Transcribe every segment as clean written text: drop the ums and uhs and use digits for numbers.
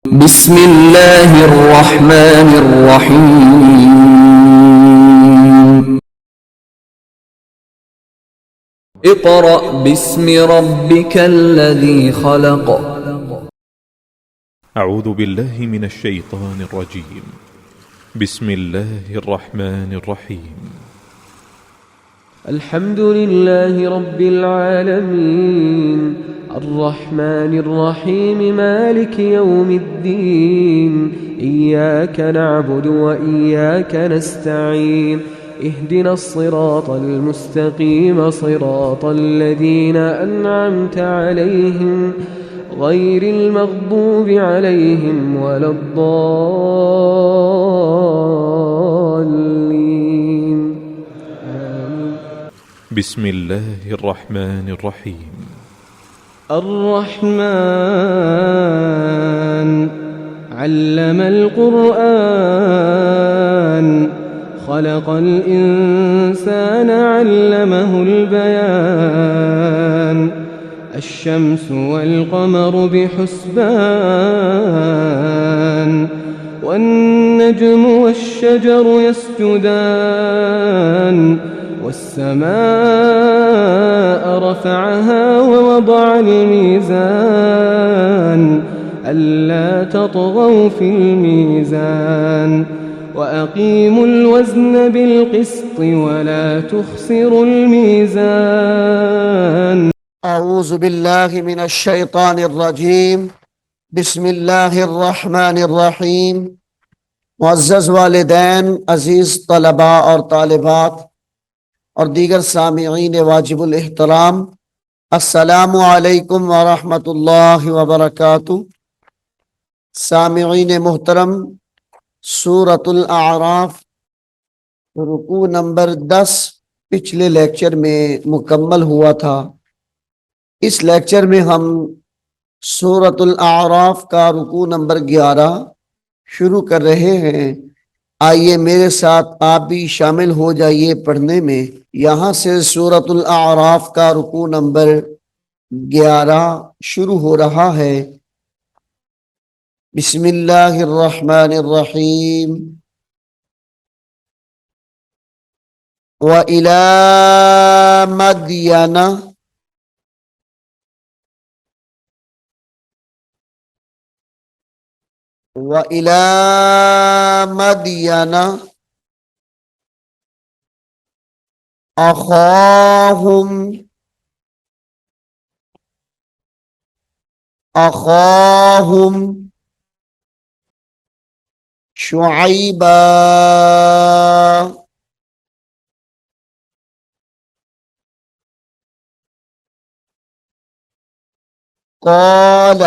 بسم الله الرحمن الرحيم اقرأ باسم ربك الذي خلق أعوذ بالله من الشيطان الرجيم. بسم الله الرحمن الرحيم. الحمد لله رب العالمين الرحمن الرحيم مالك يوم الدين إياك نعبد وإياك نستعين اهدنا الصراط المستقيم صراط الذين أنعمت عليهم غير المغضوب عليهم ولا الضالين آمين. بسم الله الرحمن الرحيم. الرحمن علم القرآن خلق الإنسان علمه البيان الشمس والقمر بحسبان والنجم والشجر يسجدان والسماء رفعها ووضع الميزان ألا تطغوا في الميزان وأقيموا الوزن بالقسط ولا تخسروا الميزان. أعوذ بالله من الشیطان الرجیم. بسم اللہ الرحمن الرحیم. معزز والدین، عزیز طلباء اور طالبات اور دیگر سامعین واجب الاحترام، السلام علیکم ورحمۃ اللہ وبرکاتہ۔ سامعین محترم، سورۃ الاعراف رکوع نمبر 10 پچھلے لیکچر میں مکمل ہوا تھا۔ اس لیکچر میں ہم سورۃ الاعراف کا رکوع نمبر 11 شروع کر رہے ہیں۔ آئیے میرے ساتھ آپ بھی شامل ہو جائیے پڑھنے میں۔ یہاں سے سورۃ الاعراف کا رکوع نمبر 11 شروع ہو رہا ہے۔ بسم اللہ الرحمن الرحیم۔ وَإِلَى مَدْيَنَ وَإِلَى مَدْيَنَ أَخَاهُمْ شُعَيْبًا قَالَ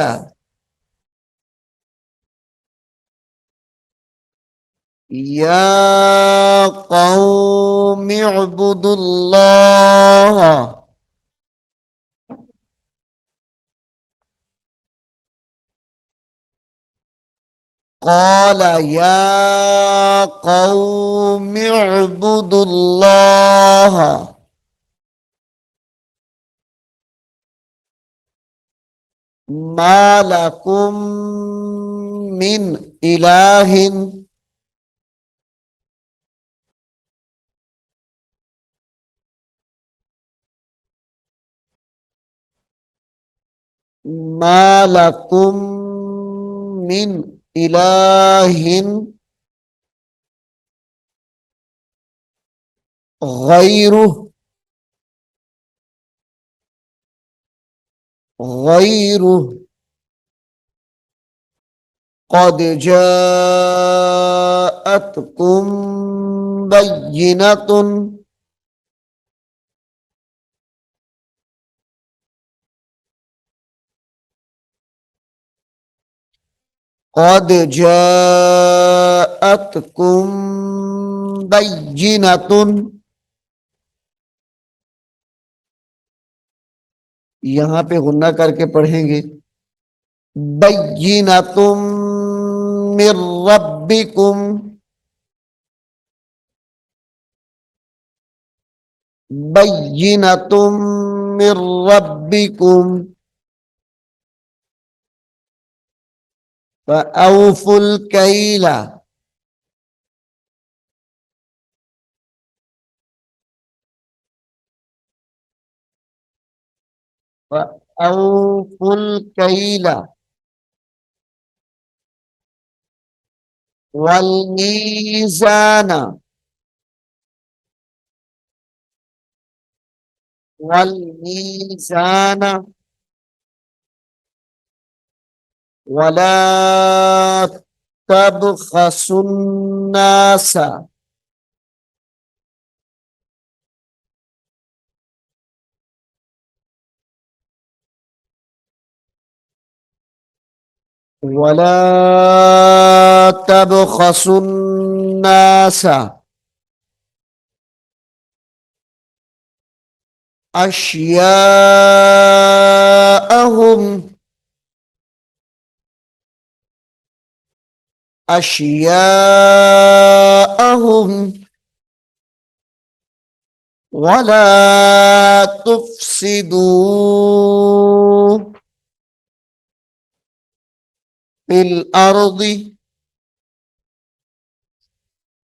يَا قَوْمِ اعْبُدُوا اللَّهَ قَالَ يَا قَوْمِ اعْبُدُوا اللَّهَ مَا لَكُم مِّنْ إِلَٰهٍ مَا لَكُم مِّنْ إِلَٰهٍ غَيْرُهُ قَدْ جَاءَتْكُم بَيِّنَةٌ قَدْ جَاءَتْكُم بَيِّنَةٌ یہاں پہ غنہ کر کے پڑھیں گے۔ بَيِّنَةٌ مِّن رَبِّكُمْ بَيِّنَةٌ مِّن رَبِّكُمْ فأوفوا الكيل فأوفوا الكيل والميزان والميزان ولا تبخسوا الناس ولا تبخسوا الناس أشياءهم ولا تفسدوا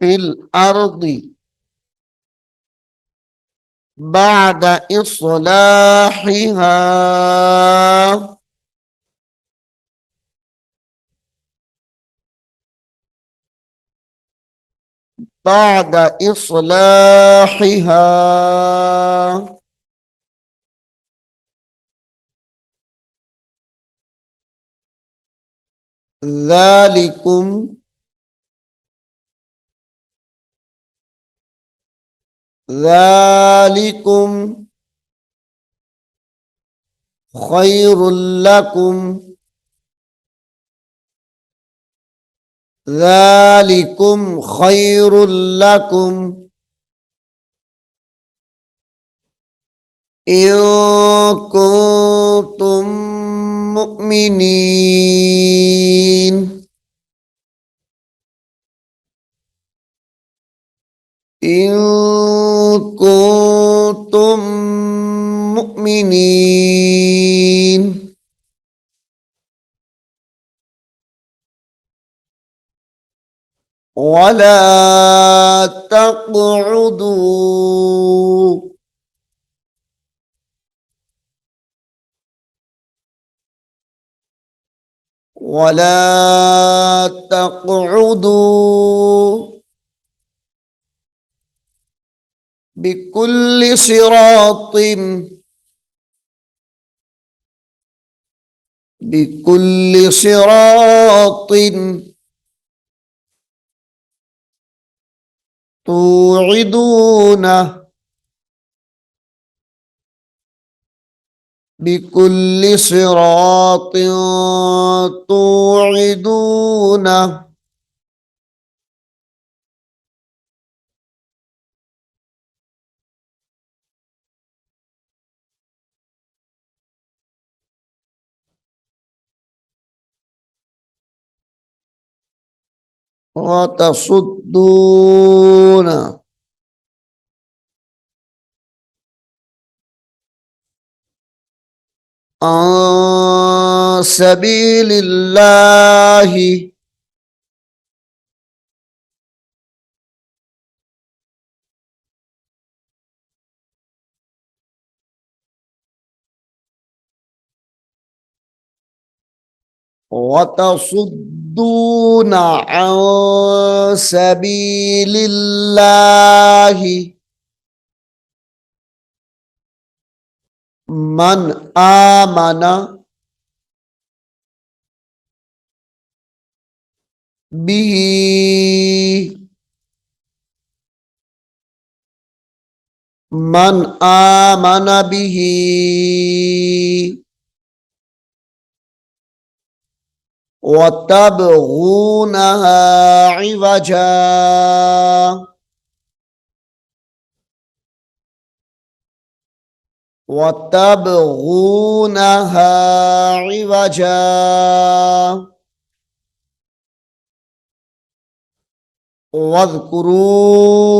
في الأرض بعد إصلاحها بعد إصلاحها ذلكم ذلكم خير لكم ذلكم خير لكم إن كنتم مؤمنين إن كنتم مؤمنين ولا تقعدوا ولا تقعدوا بكل صراط توعدون بكل صراط توعدون وتصدون عن سبيل الله وتصدون عن سبيل الله من آمن به من آمن به وتبغونها عوجا وتبغونها عوجا واذكروا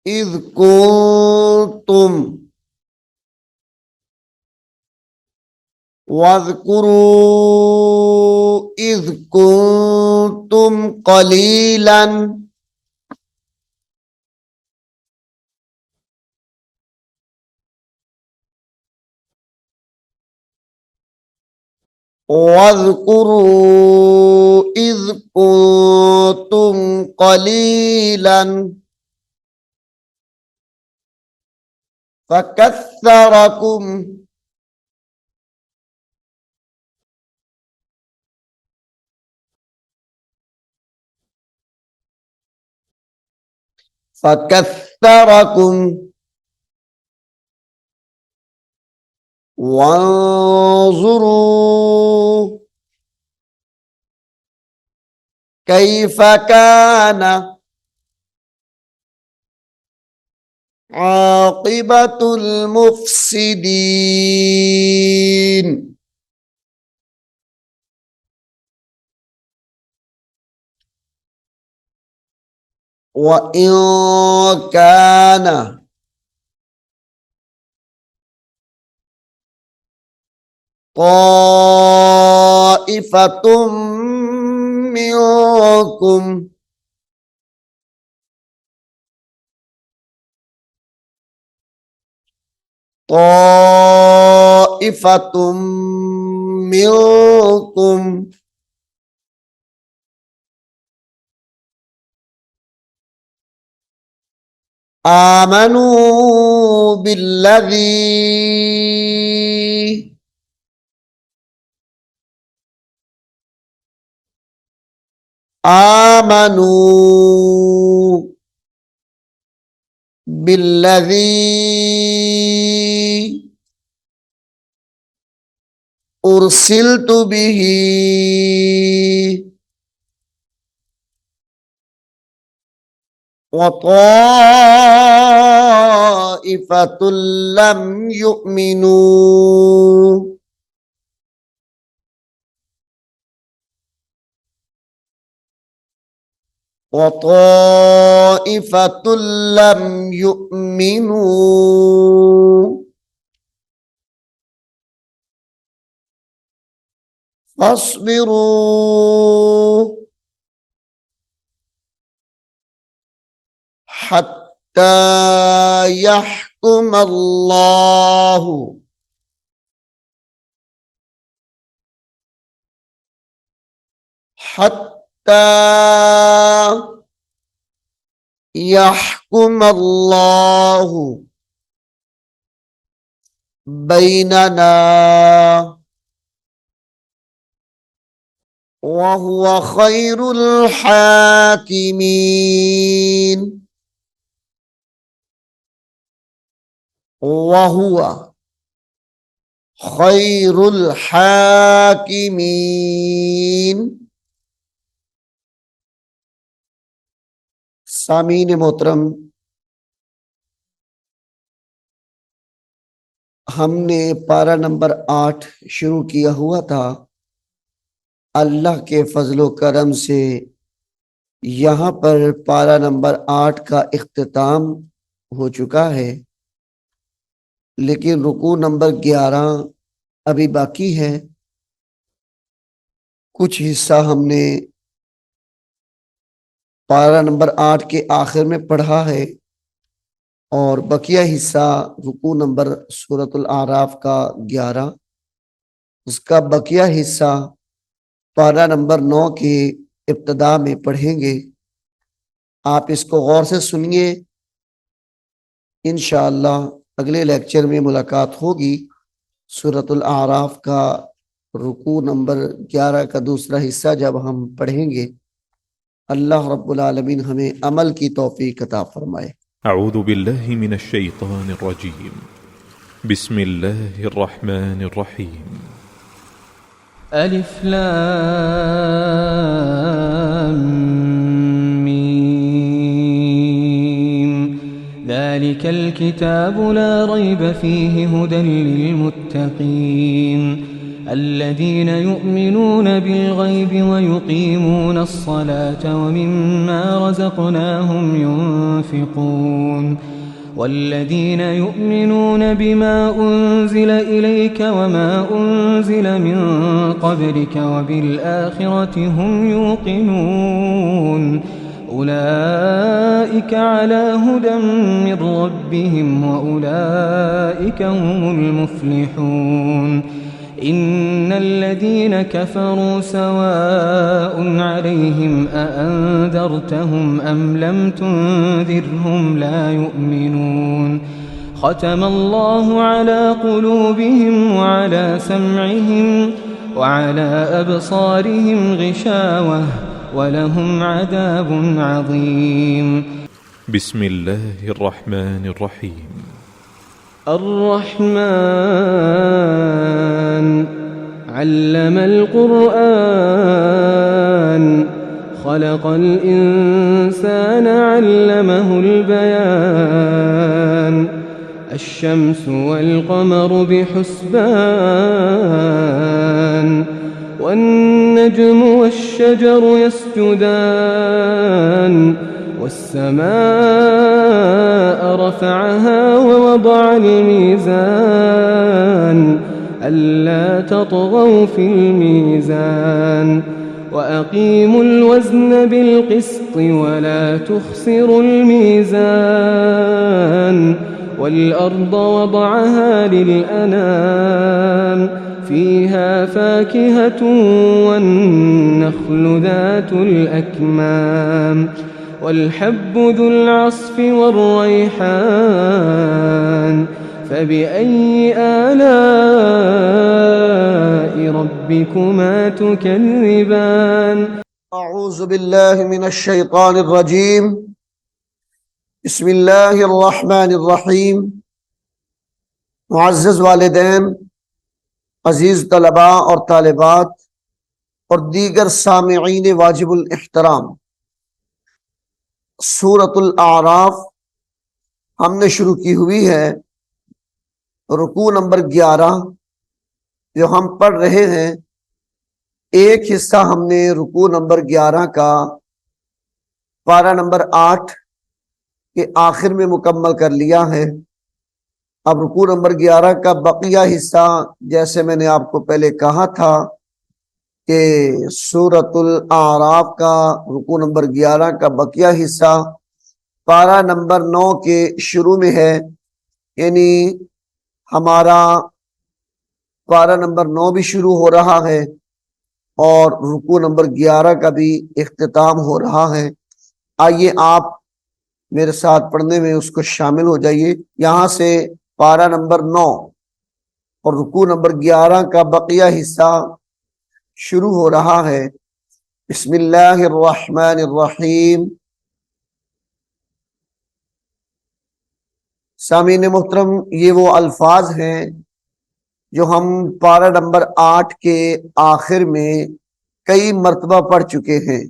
إذ كنتم वज़कुरू इज़ कुंतुम क़लीलन वज़कुरू इज़ कुंतुम क़लीलन फ़कस्सरकुम फ़कस्सरकुम वंज़ुरू कैफ़ कान आक़िबतुल मुफ़्सिदीन। वइन कान ताइफ़तुम मिनकुम ताइफ़तुम मिनकुम आमनू बिल्लज़ी आमनू बिल्लज़ी उर्सिलतु बिही व ताइफ़तुल लम युमिनू व ताइफ़तुल लम युमिनू फस्बिरू हत्ता यहकुम अल्लाहु हत्ता यहकुम अल्लाहु बैनना व हुवा खैरुल हाकिमीन। व हुवा खैरुल हाकिमीन। सामीन मोहतरम, हमने पारा नंबर 8 शुरू किया हुआ था। अल्लाह के फजलो करम से यहाँ पर पारा नंबर 8 का इख्तिताम हो चुका है, लेकिन रुकू नंबर 11 अभी बाकी है। कुछ हिस्सा हमने पारा नंबर 8 के आखिर में पढ़ा है और बकिया हिस्सा रुकू नंबर सूरतुल आराफ का 11, उसका बकिया हिस्सा पारा नंबर 9 के इब्तिदा में पढ़ेंगे। आप इसको गौर से सुनिए, इंशाअल्लाह अगले लेक्चर में मुलाकात होगी। सूरतुल आराफ का रुकू नंबर 11 का दूसरा हिस्सा जब हम पढ़ेंगे। अल्लाह रब्बुल आलमीन हमें अमल की तौफीक अता फरमाए। अऊज़ु बिल्लाहि मिनश शैतानिर रजीम। बिस्मिल्लाहिर रहमानिर रहीम। अलिफ लाम मीम ज़ालिकल किताबु ला रैब फ़ीहि हुदन लिलमुत्तक़ीन الذين يؤمنون بالغيب ويقيمون الصلاة ومما رزقناهم ينفقون والذين يؤمنون بما أنزل إليك وما أنزل من قبلك وبالآخرة هم يوقنون أولئك على هدى من ربهم وأولئك هم المفلحون إن الذين كفروا سواء عليهم أأنذرتهم أم لم تنذرهم لا يؤمنون ختم الله على قلوبهم وعلى سمعهم وعلى أبصارهم غشاوة ولهم عذاب عظيم. بسم الله الرحمن الرحيم. الرحمن علم القرآن خلق الإنسان علمه البيان الشمس والقمر بحسبان والنجم والشجر يسجدان والسماء رفعها ووضع الميزان ألا تطغوا في الميزان وأقيموا الوزن بالقسط ولا تخسروا الميزان والأرض وضعها للأنام فيها فاكهة والنخل ذات الأكمام والحب ذو العصف والريحان فبأي آلاء ربكما تكذبان. أعوذ بالله من الشيطان الرجيم. بسم الله الرحمن الرحیم. معزز والدین، عزیز طلباء اور طالبات اور دیگر سامعین واجب الاحترام، سورۃ الاعراف ہم نے شروع کی ہوئی ہے. رکوع نمبر 11 جو ہم پڑھ رہے ہیں، ایک حصہ ہم نے رکوع نمبر 11 کا پارہ نمبر 8 کے آخر میں مکمل کر لیا ہے. اب رکوع نمبر 11 کا بقیہ حصہ، جیسے میں نے آپ کو پہلے کہا تھا کہ سورۃ الاعراف کا رکوع نمبر 11 کا بقیہ حصہ پارہ نمبر 9 کے شروع میں ہے، یعنی ہمارا پارہ نمبر 9 بھی شروع ہو رہا ہے اور رکوع نمبر 11 کا بھی اختتام ہو رہا ہے. آئیے آپ میرے ساتھ پڑھنے میں اس کو شامل ہو جائیے. یہاں سے پارہ نمبر 9 اور رکوع نمبر 11 کا بقیہ حصہ شروع ہو رہا ہے. بسم اللہ الرحمن الرحیم. سامعین محترم، یہ وہ الفاظ ہیں جو ہم پارہ نمبر 8 کے آخر میں کئی مرتبہ پڑھ چکے ہیں.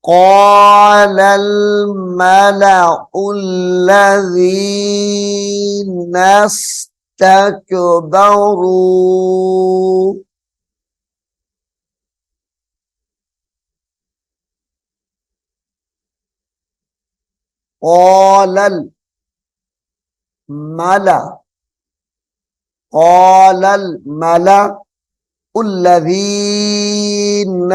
قال الملأ الذين استكبروا قال الملأ الذين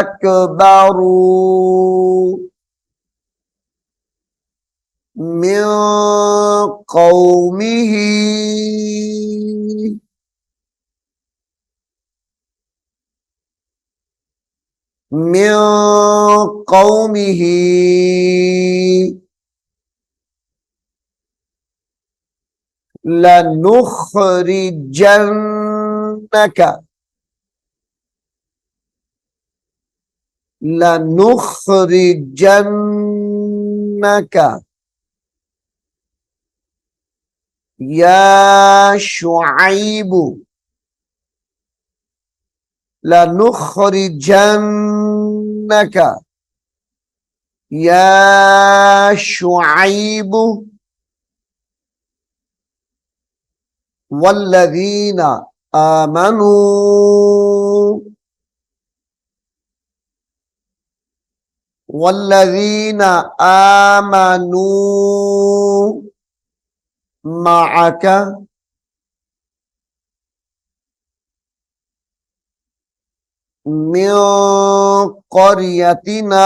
استكبروا من قومه لنخرجنك يا شعيب لنخرجنك يا شعيب والذين آمنوا वल्लज़ीना आमनू माअका मिन क़रयतिना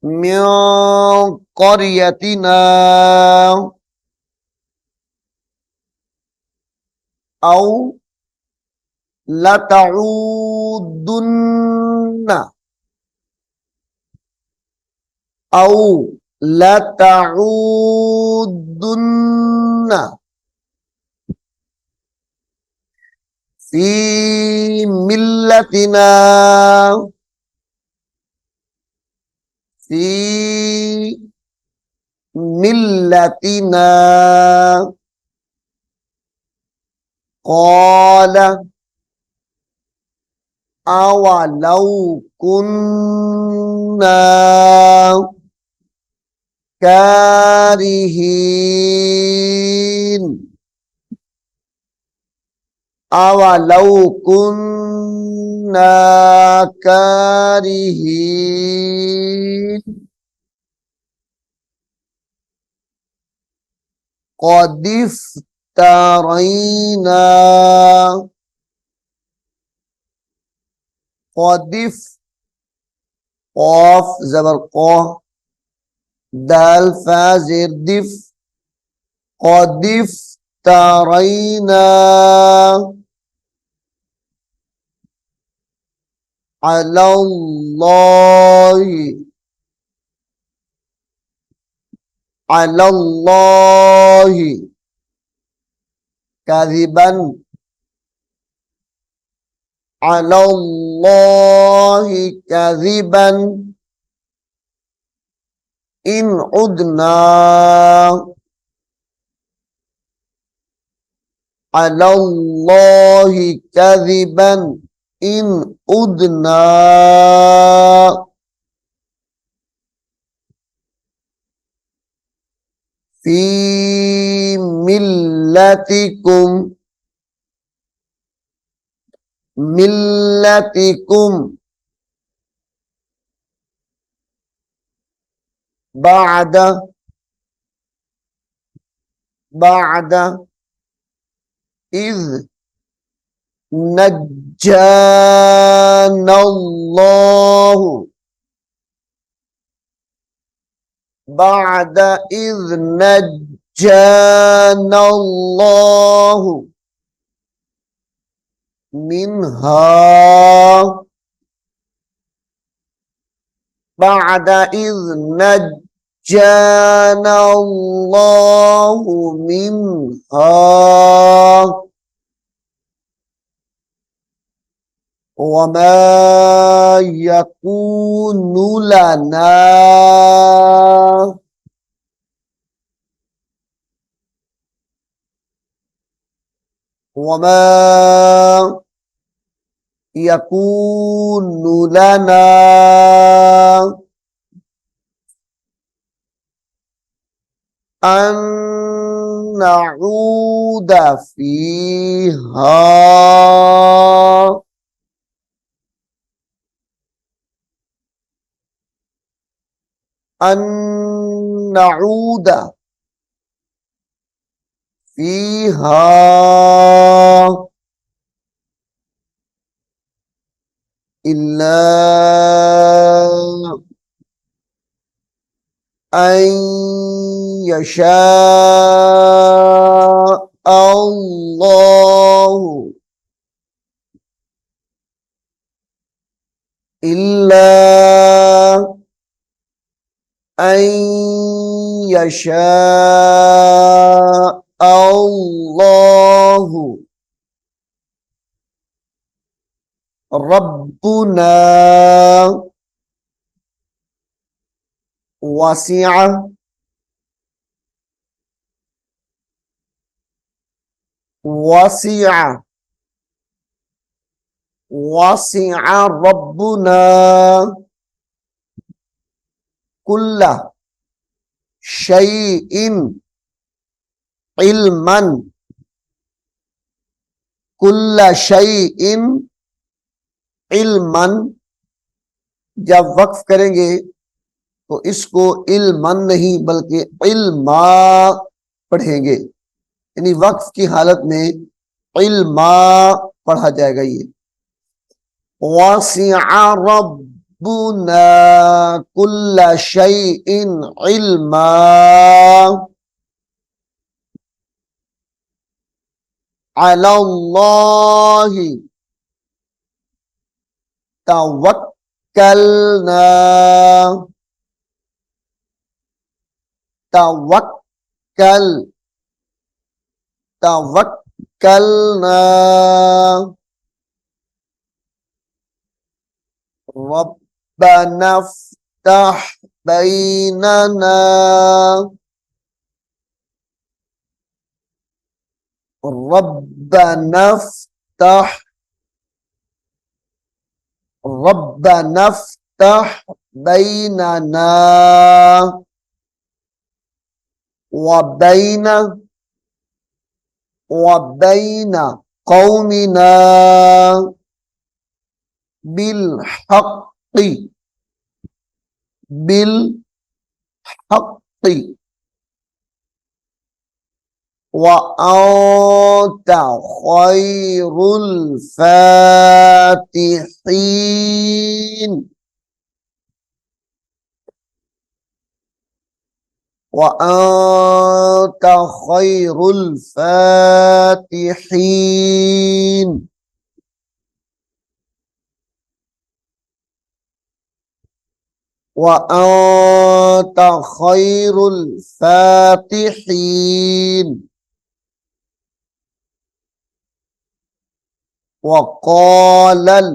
मिन क़रयतिना औ लतऊदुन्ना औ लतऊदुन्ना फी मिल्लतिना फी मिल्लतिना क़ाल अवलौ कुन्ना कारिहीन अवलौ कुन्ना कारिहीन क़दिफ तरैना क़दिफ क़ाफ ज़बर क़ दाल फा ज़ेर दिफ क़दिफ तरैना अलल्लाहि काज़िबन अलल्लाहि काज़िबन इन उदना अलल्लाहि काज़िबन इन उदना फी मिल्लतिकुम मिल्लतिकुम बाद बाद इज़ नज्जानल्लाहु बाद इज़ नज्जानल्लाहु मिन्हा बाद इज़ नज्जानल्लाहु मिन्हा वमा यकूनु लना वमा यकूनु लना अन नऊद फीहा अन नऊद फीहा इल्ला अन यशा अल्लाहु इल्ला अन यशा अल्लाहु रब्बुना वसिअ वसिअ वसिअ रब्बुना कुल्ला शैइन इल्मन कुल्ला शैइन इल्मन, जब वक्फ करेंगे तो इसको इल्मन नहीं बल्कि इल्मा पढ़ेंगे, यानी वक्फ की हालत में इल्मा पढ़ा जाएगा। ये वसिअ रब्बुना कुल्ल शैइन इल्मा, अलल्लाहि तवक्कलना, तवक्कल, तवक्कलना, रब्बना फ़्तह बैनना, रब्बना फ़्तह, रब्बना फ़्तह बैनना व बैन कौमिना बिलहक़्क़ि, बिलहक़्क़ि व अन्त खैरुल फातिहीन, व अन्त खैरुल फातिहीन, व अन्त खैरुल फातिहीन। वक़ालल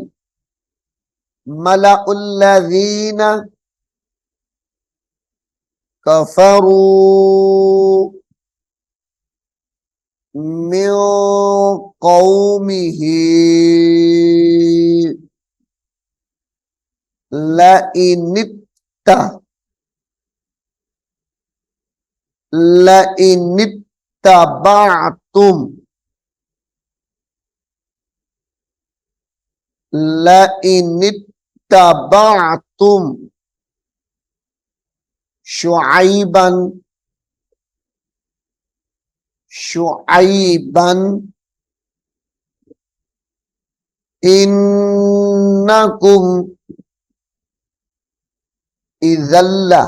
मलउल्लज़ीन कफ़रू मिन क़ौमिही लइनित्तबअतुम शुअय्बन इन्नकुम इज़ल्ला,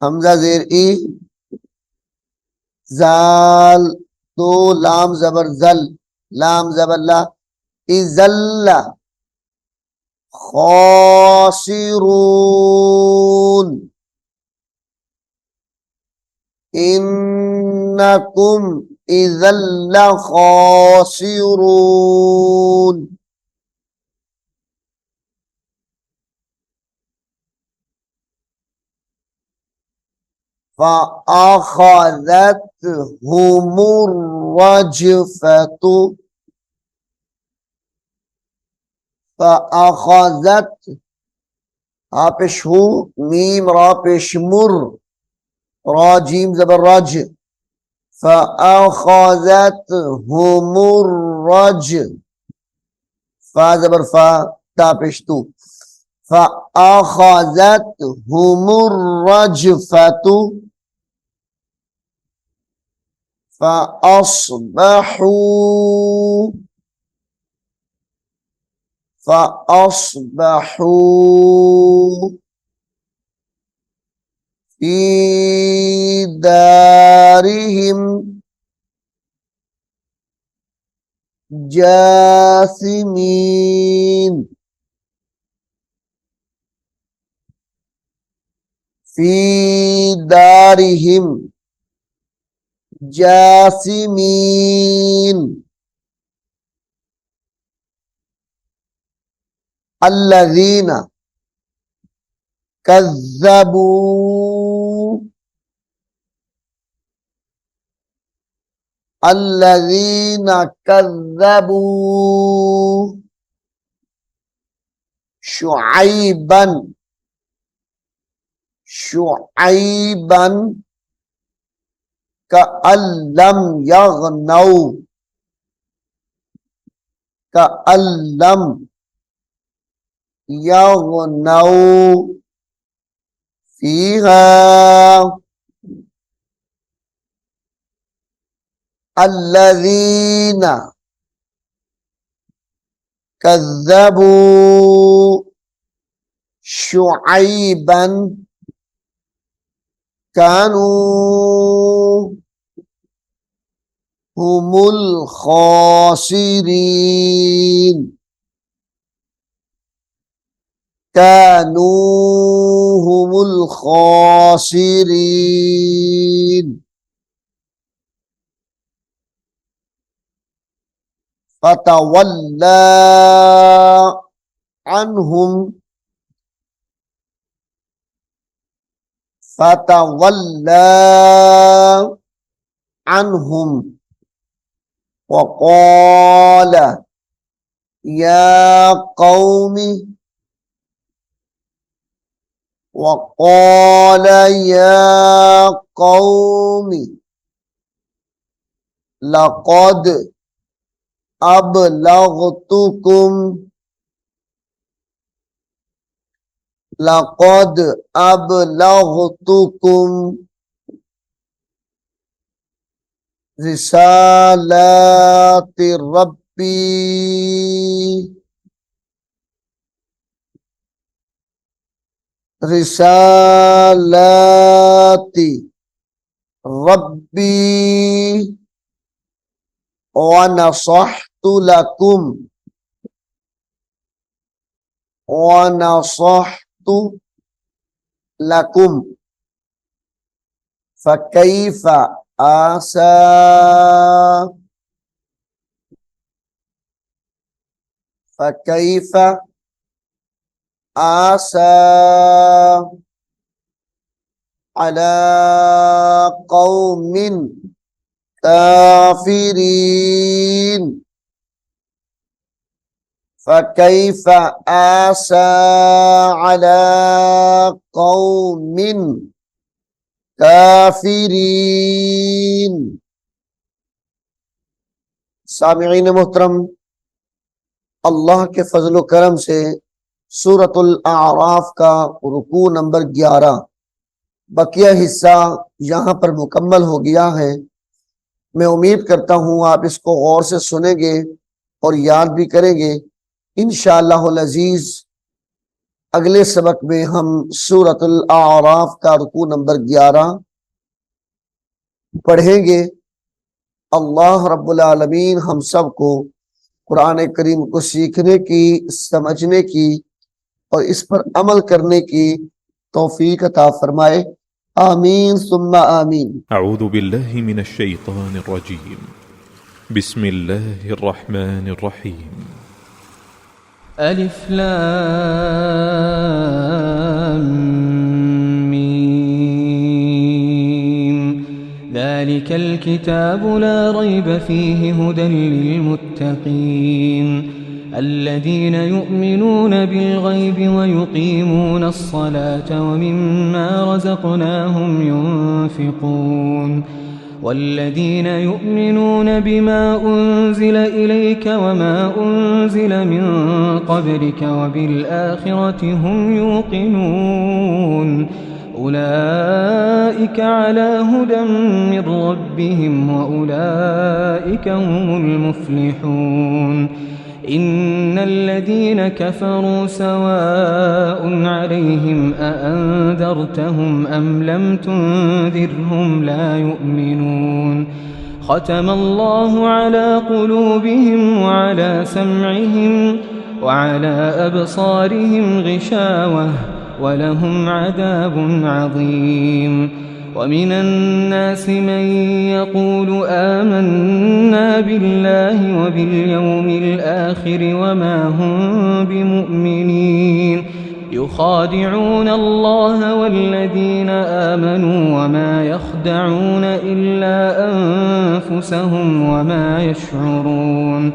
हमजा ज़ेर ई, जाल दो लाम ज़बर जल, लाम ज़बर ला, इज़ल्ला खासिरून, इन्नकुम इज़ल्ला खासिरून। फ़अख़ज़तहुमुर रजफ़तु, फ़अख़ज़त हा पेश हु, मीम रा पेश मुर, रा जीम ज़बर रज, फ़अख़ज़तहुमुर रज, फ़ा ज़बर फ़ा, ता पेश तू, फ़अख़ज़तहुमुर रजफ़तु फ़अस्बहू फी दारिहिम जासिमीन, फी दारिहिम जासिमीन, अल्लज़ीना कज़्ज़बू, अल्लज़ीना कज़्ज़बू शुअय्बन, शुअय्बन कअल्लम यग़नऊ, का अल्लम यगनौ फीहा अल्लज़ीना कज़्ज़बू शुअयबन कानू हुमुल खासिरीन कानू हुमुल खासिरीन फतवल्ला अन्हुम फतवल्ला अन्हुम वक़ाल या कौमी वक़ाल या कौमी लक़द अबलग़तुकुम लक़द अबलग़तुकुम रिसालाति रब्बी रिसालाति रब्बी व नसहतु लकुम व नसहतु लकुम फकैफ आसा फकैफ आसा अला कौमिन काफिरीन फकैफ आसा अला कौमिन काफिरीन। सामिईन मोहतरम, अल्लाह के फजल करम से सूरतुल आराफ का रुकू नंबर 11 बकिया हिस्सा यहाँ पर मुकम्मल हो गया है। मैं उम्मीद करता हूँ आप इसको गौर से सुनेंगे और याद भी करेंगे। इंशाअल्लाहुल अजीज अगले सबक में हम सूरतुल आराफ का रुकू नंबर 11 पढ़ेंगे। अल्लाह रब्बुल आलमीन हम सब को कुरान करीम को सीखने की, समझने की और इस पर अमल करने की तौफीक अता फरमाए। आमीन सुम्मा आमीन। अऊज़ु बिल्लाहि मिनश शैतानिर रजीम। बिस्मिल्लाहिर रहमानिर रहीम। अलिफ लाम मीम ज़ालिकल किताबु ला रैब फ़ीहि हुदन लिलमुत्तक़ीन الذين يؤمنون بالغيب ويقيمون الصلاة ومما رزقناهم ينفقون والذين يؤمنون بما أنزل إليك وما أنزل من قبلك وبالآخرة هم يوقنون أولئك على هدى من ربهم وأولئك هم المفلحون إن الذين كفروا سواء عليهم أأنذرتهم أم لم تنذرهم لا يؤمنون ختم الله على قلوبهم وعلى سمعهم وعلى أبصارهم غشاوة ولهم عذاب عظيم ومن الناس من يقول آمنا بالله وباليوم الآخر وما هم بمؤمنين يخادعون الله والذين آمنوا وما يخدعون إلا أنفسهم وما يشعرون